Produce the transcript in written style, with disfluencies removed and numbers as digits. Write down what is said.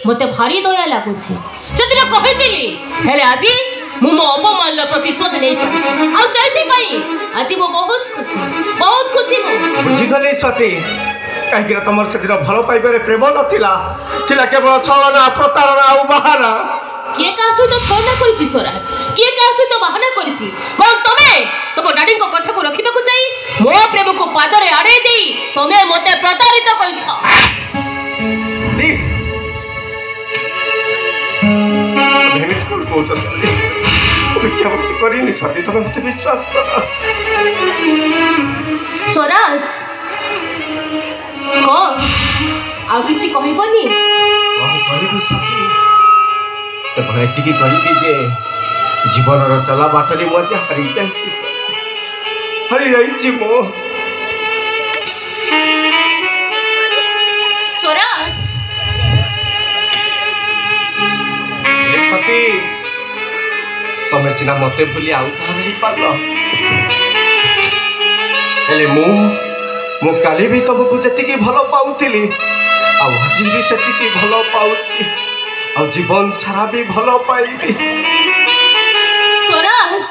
मते भारी दया लगुच से कही आज मु मो अपमान प्रतिशोध नहीं आज मु बहुत खुशी बुझीगली सती कहीं तुम से भल पाइबार प्रेम नाला केवल छलना प्रतारणा और बाहाना किए क्या सहित छलना कर स्वराज किए क्या सहित बाहाना कर तुम डाडी कथा को रखा चाहिए मो प्रेम को पादरे आड़े दे तुम्हें मते प्रतारित कर सती तुम मत विश्वास कर स्वराज कौन आ किसी कहबनी कहबी सती केवल एति कहबी जे जीवन चला बाटरी मजा हारी जाइए मो स्वराज सती तमें सीना मत भूली आउ पार हेले मु काली भी तुमको जी भल पाऊली आज भी से भल पाऊँ आ जीवन सारा भी भल पाइबी स्वराज